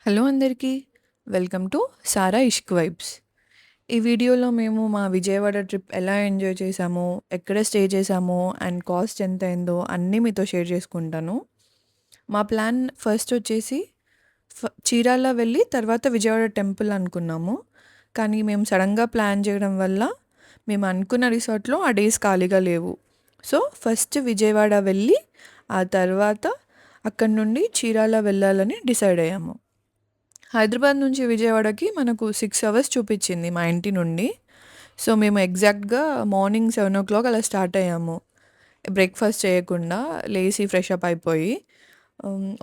Hello అందరికీ. Welcome to Sara Ishq vibes. ఈ వీడియోలో మేము మా విజయవాడ ట్రిప్ ఎలా ఎంజాయ్ చేశామో, ఎక్కడ స్టే చేశామో అండ్ కాస్ట్ ఎంత అయిందో అన్నీ మీతో షేర్ చేసుకుంటాను. మా ప్లాన్ ఫస్ట్ వచ్చేసి చీరాల వెళ్ళి తర్వాత విజయవాడ టెంపుల్ అనుకున్నాము. కానీ మేము సడన్గా ప్లాన్ చేయడం వల్ల మేము అనుకున్న రిసార్ట్లో ఆ డేస్ ఖాళీగా లేవు. సో ఫస్ట్ విజయవాడ వెళ్ళి ఆ తర్వాత అక్కడి నుండి చీరాల వెళ్ళాలని డిసైడ్ అయ్యాము. హైదరాబాద్ నుంచి విజయవాడకి మనకు 6 అవర్స్ చూపించింది మా ఇంటి నుండి. సో మేము ఎగ్జాక్ట్గా మార్నింగ్ 7 o'clock అలా స్టార్ట్ అయ్యాము. బ్రేక్ఫాస్ట్ చేయకుండా లేచి ఫ్రెష్ అప్ అయిపోయి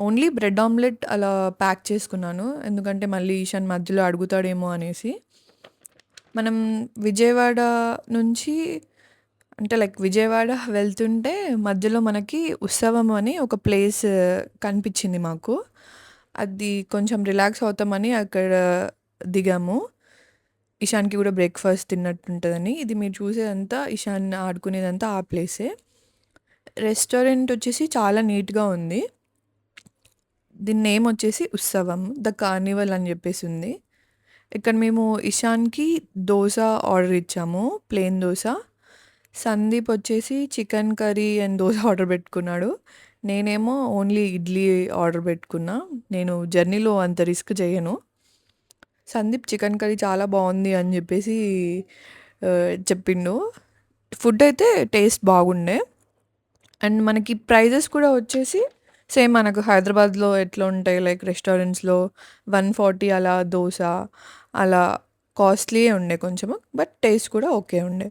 ఓన్లీ బ్రెడ్ ఆమ్లెట్ అలా ప్యాక్ చేసుకున్నాను, ఎందుకంటే మళ్ళీ ఈశాన్ మధ్యలో అడుగుతాడేమో అనేసి. మనం విజయవాడ నుంచి అంటే లైక్ విజయవాడ వెళ్తుంటే మధ్యలో మనకి ఉత్సవం అని ఒక ప్లేస్ కనిపించింది మాకు. అది కొంచెం రిలాక్స్ అవుతామని అక్కడ దిగాము. ఇషాన్కి కూడా బ్రేక్ఫాస్ట్ తిన్నట్టుంటుందని. ఇది మీరు చూసేదంతా ఇషాన్ ఆడుకునేదంతా ఆ ప్లేసే. రెస్టారెంట్ వచ్చేసి చాలా నీట్గా ఉంది. దీని నేమ్ వచ్చేసి ఉత్సవం ద కార్నివల్ అని చెప్పేసి ఉంది. ఇక్కడ మేము ఇషాన్కి దోశ ఆర్డర్ ఇచ్చాము, ప్లెయిన్ దోశ. సందీప్ వచ్చేసి chicken curry and dosa order పెట్టుకున్నాడు. నేనేమో ఓన్లీ ఇడ్లీ ఆర్డర్ పెట్టుకున్నా. నేను జర్నీలో అంత రిస్క్ చేయను. సందీప్ చికెన్ కర్రీ చాలా బాగుంది అని చెప్పేసి చెప్పిండు. ఫుడ్ అయితే టేస్ట్ బాగుండే. అండ్ మనకి ప్రైజెస్ కూడా వచ్చేసి సేమ్ మనకు హైదరాబాద్లో ఎట్లా ఉంటాయి లైక్ రెస్టారెంట్స్లో 140 అలా దోశ అలా కాస్ట్లీయే ఉండే కొంచెము, బట్ టేస్ట్ కూడా ఓకే ఉండే.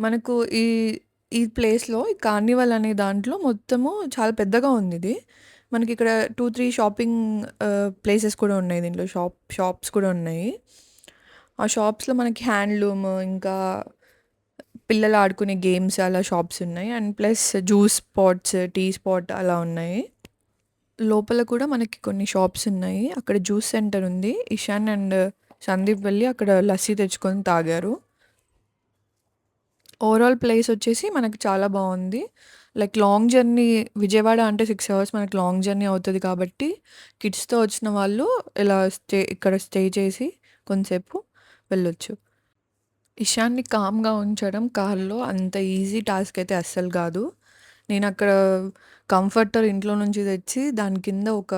మనకు ఈ ఈ ప్లేస్లో ఈ కార్నివల్ అనే దాంట్లో మొత్తము చాలా పెద్దగా ఉంది ఇది. మనకి ఇక్కడ 2-3 షాపింగ్ ప్లేసెస్ కూడా ఉన్నాయి, దీంట్లో షాప్స్ కూడా ఉన్నాయి. ఆ షాప్స్లో మనకి హ్యాండ్లూమ్ ఇంకా పిల్లలు ఆడుకునే గేమ్స్ అలా షాప్స్ ఉన్నాయి. And plus juice spots, tea spot అలా ఉన్నాయి. లోపల కూడా మనకి కొన్ని షాప్స్ ఉన్నాయి. అక్కడ జ్యూస్ సెంటర్ ఉంది. ఇషాన్ అండ్ సందీప్ వెళ్ళి అక్కడ లస్సీ తెచ్చుకొని తాగారు. ఓవరాల్ ప్లేస్ వచ్చేసి మనకి చాలా బాగుంది. లైక్ లాంగ్ జర్నీ, విజయవాడ అంటే 6 అవర్స్ మనకి లాంగ్ జర్నీ అవుతుంది కాబట్టి కిడ్స్తో వచ్చిన వాళ్ళు ఇలా ఇక్కడ స్టే చేసి కొంతసేపు వెళ్ళొచ్చు. ఇషాన్ని కామ్గా ఉంచడం కార్లో అంత ఈజీ టాస్క్ అయితే అస్సలు కాదు. నేను అక్కడ కంఫర్టర్ ఇంట్లో నుంచి తెచ్చి దాని కింద ఒక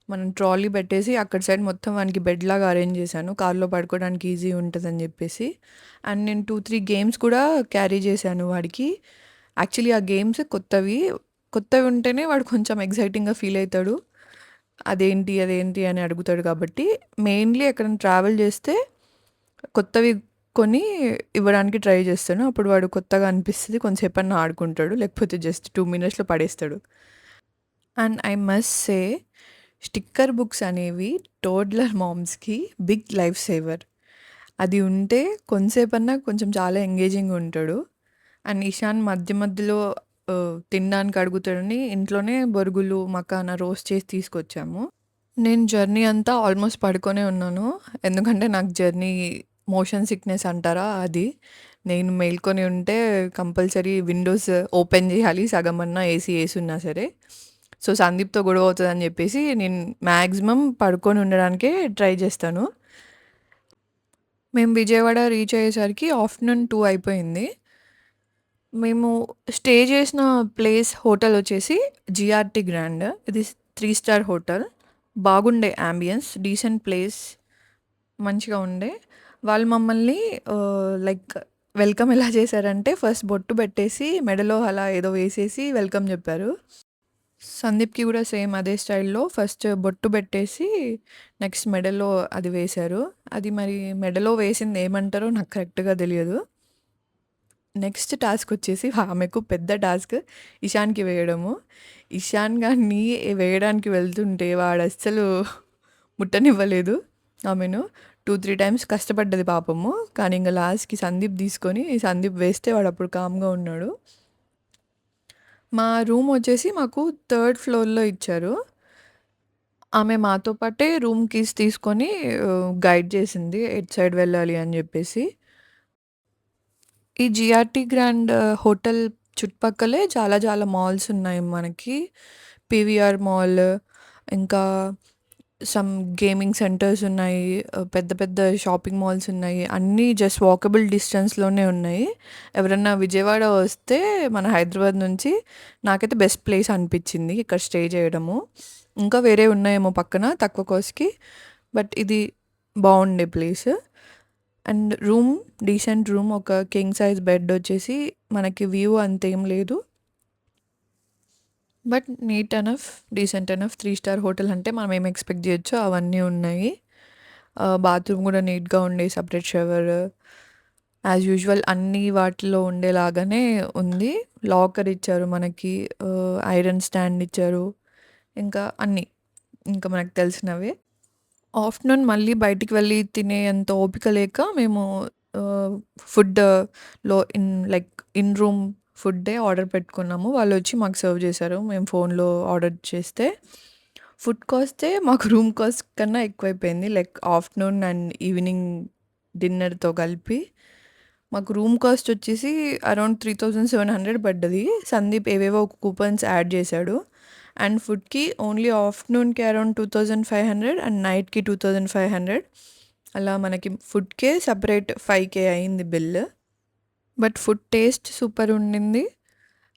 మనం ట్రాలీ పెట్టేసి అక్కడ సైడ్ మొత్తం వానికి బెడ్ లాగా అరేంజ్ చేశాను, కార్లో పడుకోవడానికి ఈజీ ఉంటుందని చెప్పేసి. అండ్ నేను 2-3 గేమ్స్ కూడా క్యారీ చేశాను వాడికి. యాక్చువల్లీ ఆ గేమ్స్ కొత్తవి కొత్తవి ఉంటేనే వాడు కొంచెం ఎగ్జైటింగ్గా ఫీల్ అవుతాడు. అదేంటి అదేంటి అని అడుగుతాడు. కాబట్టి మెయిన్లీ ఎక్కడైనా ట్రావెల్ చేస్తే కొత్తవి కొని ఇవ్వడానికి ట్రై చేస్తాను. అప్పుడు వాడు కొత్తగా అనిపిస్తుంది, కొంచెంసేపన్నా ఆడుకుంటాడు, లేకపోతే జస్ట్ 2 మినిట్స్లో పడేస్తాడు. And I must say sticker books అనేవి టోడ్లర్ మామ్స్కి బిగ్ లైఫ్ సేవర్. అది ఉంటే కొంతసేపన్నా కొంచెం చాలా ఎంగేజింగ్గా ఉంటాడు. అండ్ ఇషాన్ మధ్య మధ్యలో తినడానికి అడుగుతాడని ఇంట్లోనే బొరుగులు మకానా రోస్ట్ చేసి తీసుకొచ్చాము. నేను జర్నీ అంతా ఆల్మోస్ట్ పడుకొనే ఉన్నాను, ఎందుకంటే నాకు జర్నీ మోషన్ సిక్నెస్ అంటారా అది. నేను మేల్కొని ఉంటే కంపల్సరీ విండోస్ ఓపెన్ చేయాలి, సగమన్నా ఏసీ వేసి ఉన్నా సరే. సో సందీప్తో గొడవ అవుతుందని చెప్పేసి నేను మ్యాక్సిమం పడుకొని ఉండడానికే ట్రై చేస్తాను. మేము విజయవాడ రీచ్ అయ్యేసరికి ఆఫ్టర్నూన్ 2 అయిపోయింది. మేము స్టే చేసిన ప్లేస్ హోటల్ వచ్చేసి జిఆర్టీ గ్రాండ్. ఇది 3 స్టార్ హోటల్. బాగుండే యాంబియన్స్, డీసెంట్ ప్లేస్, మంచిగా ఉండే. వాళ్ళు మమ్మల్ని లైక్ వెల్కమ్ ఎలా చేశారంటే ఫస్ట్ బొట్టు పెట్టేసి మెడలో అలా ఏదో వేసేసి వెల్కమ్ చెప్పారు. సందీప్కి కూడా సేమ్ అదే స్టైల్లో ఫస్ట్ బొట్టు పెట్టేసి నెక్స్ట్ మెడలో అది వేశారు. అది మరి మెడలో వేసింది ఏమంటారో నాకు కరెక్ట్గా తెలియదు. నెక్స్ట్ టాస్క్ వచ్చేసి ఆమెకు పెద్ద టాస్క్ ఇషాన్కి వేయడము. ఇషాన్ గారిని వేయడానికి వెళ్తుంటే వాడు అస్సలు ముట్టనివ్వలేదు ఆమెను. 2-3 టైమ్స్ కష్టపడ్డది పాపము. కానీ ఇంకా లాస్ట్కి సందీప్ తీసుకొని సందీప్ వేస్తే వాడు అప్పుడు కామ్గా ఉన్నాడు. మా రూమ్ వచ్చేసి మాకు 3rd ఫ్లోర్లో ఇచ్చారు. ఆమె మాతో పాటే రూమ్ కీస్ తీసుకొని గైడ్ చేసింది ఎటు సైడ్ వెళ్ళాలి అని చెప్పేసి. ఈ జిఆర్టీ గ్రాండ్ హోటల్ చుట్టుపక్కలే చాలా చాలా మాల్స్ ఉన్నాయి మనకి. పీవీఆర్ మాల్, ఇంకా సమ్ గేమింగ్ సెంటర్స్ ఉన్నాయి. పెద్ద పెద్ద షాపింగ్ మాల్స్ ఉన్నాయి. అన్నీ జస్ట్ వాకబుల్ డిస్టెన్స్‌లోనే ఉన్నాయి. ఎవరన్నా విజయవాడ వస్తే మన హైదరాబాద్ నుంచి నాకైతే బెస్ట్ ప్లేస్ అనిపిచ్చింది ఇక్కడ స్టే చేయడము. ఇంకా వేరే ఉన్నాయేమో పక్కన తక్కువ కాస్ట్‌కి. బట్ ఇది బావుండే ప్లేస్. And decent room. ఒక కింగ్ సైజ్ బెడ్ వచ్చేసి మనకి వ్యూ అంతేం లేదు. But neat enough, decent enough. 3 star hotel అంటే మనం ఏం ఎక్స్‌పెక్ట్ జేయొచ్చో అవన్నీ ఉన్నాయి. బాత్రూమ్ గూడా నీట్‌గా ఉండే, సెపరేట్ షవర్. యాజ్ యూజువల్ అన్ని వాటిలో ఉండేలాగానే ఉంది. లాకర్ ఇచ్చారు మనకి. ఐరన్ స్టాండ్ ఇచ్చారు. ఇంకా అన్నీ. ఇంకా మనకు తెలిసినవే. ఆఫ్టర్‌నూన్ మళ్ళీ బయటికి వెళ్ళి తినేంత ఓపిక లేక మేము ఫుడ్‌లో ఇన్ రూమ్ ఫుడ్డే ఆర్డర్ పెట్టుకున్నాము. వాళ్ళొచ్చి మాకు సర్వ్ చేశారు. మేము ఫోన్‌లో ఆర్డర్ చేస్తే. ఫుడ్ కాస్టే మాకు రూమ్ కాస్ట్ కన్నా ఎక్కువైపోయింది. ఆఫ్టర్‌నూన్ అండ్ ఈవినింగ్ డిన్నర్‌తో కలిపి. మాకు రూమ్ కాస్ట్ వచ్చేసి అరౌండ్ 3,700 పడ్డది. సందీప్ ఏవేవో కూపన్స్ యాడ్ చేశాడు. అండ్ ఫుడ్‌కి ఓన్లీ ఆఫ్టర్‌నూన్‌కి అరౌండ్ 2,500 అండ్ నైట్‌కి 2,500. అలా మనకి ఫుడ్‌కే సెపరేట్ 5,000 అయింది bill. But food taste super ఉండింది.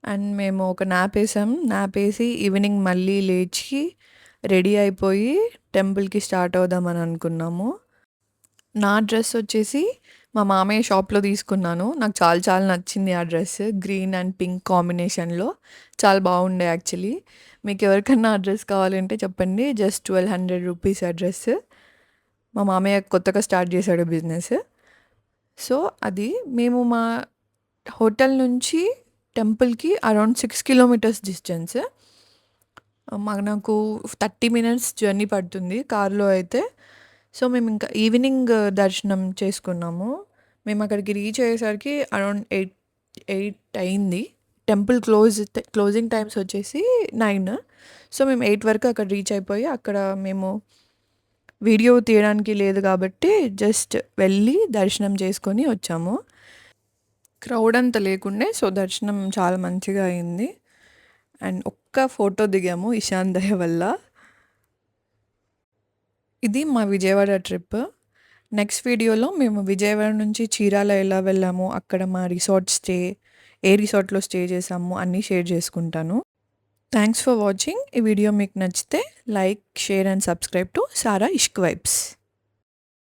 అండ్ మేము ఒక నాపేసి ఈవినింగ్ మళ్ళీ లేచి రెడీ అయిపోయి టెంపుల్‌కి స్టార్ట్ అవుదామని అనుకున్నాము. నా డ్రెస్ వచ్చేసి మా మామయ్య షాప్‌లో తీసుకున్నాను. నాకు చాలా చాలా నచ్చింది ఆ డ్రెస్. గ్రీన్ అండ్ పింక్ కాంబినేషన్‌లో చాలా బాగుండే యాక్చువల్లీ. మీకు ఎవరికన్నా ఆ డ్రెస్ కావాలంటే చెప్పండి. జస్ట్ 1,200 రూపీస్ ఆ డ్రెస్. మా మామయ్య కొత్తగా స్టార్ట్ చేశాడు బిజినెస్. సో, అది మేము మా హోటల్ నుంచి టెంపుల్‌కి అరౌండ్ 6 కిలోమీటర్స్ డిస్టెన్స్. నాకు 30 మినిట్స్ జర్నీ పడుతుంది కార్‌లో అయితే. సో, మేమింకా ఈవినింగ్ దర్శనం చేసుకున్నాము. మేమక్కడికి రీచ్ అయ్యేసరికి అరౌండ్ 8 అయింది. టెంపుల్ క్లోజింగ్ టైమ్స్ వచ్చేసి 9. సో, మేము 8 వరకు అక్కడ రీచ్ అయిపోయి, అక్కడ మేము వీడియో తీయడానికి లేదు కాబట్టి జస్ట్ వెళ్ళి దర్శనం చేసుకొని వచ్చాము. క్రౌడ్ అంత లేకుండే. సో, దర్శనం చాలా మంచిగా అయింది. అండ్ ఒక్క ఫోటో దిగాము ఇషాన్ దయ వల్ల. ఇది మా విజయవాడ ట్రిప్. నెక్స్ట్ వీడియోలో మేము విజయవాడ నుంచి చీరాల ఎలా వెళ్ళాము, అక్కడ మా ఏ రిసార్ట్‌లో స్టే చేసాము అన్నీ షేర్ చేసుకుంటాను. Thanks for watching. ఈ వీడియో మీకు నచ్చితే like, share and subscribe to Sara Ishq vibes.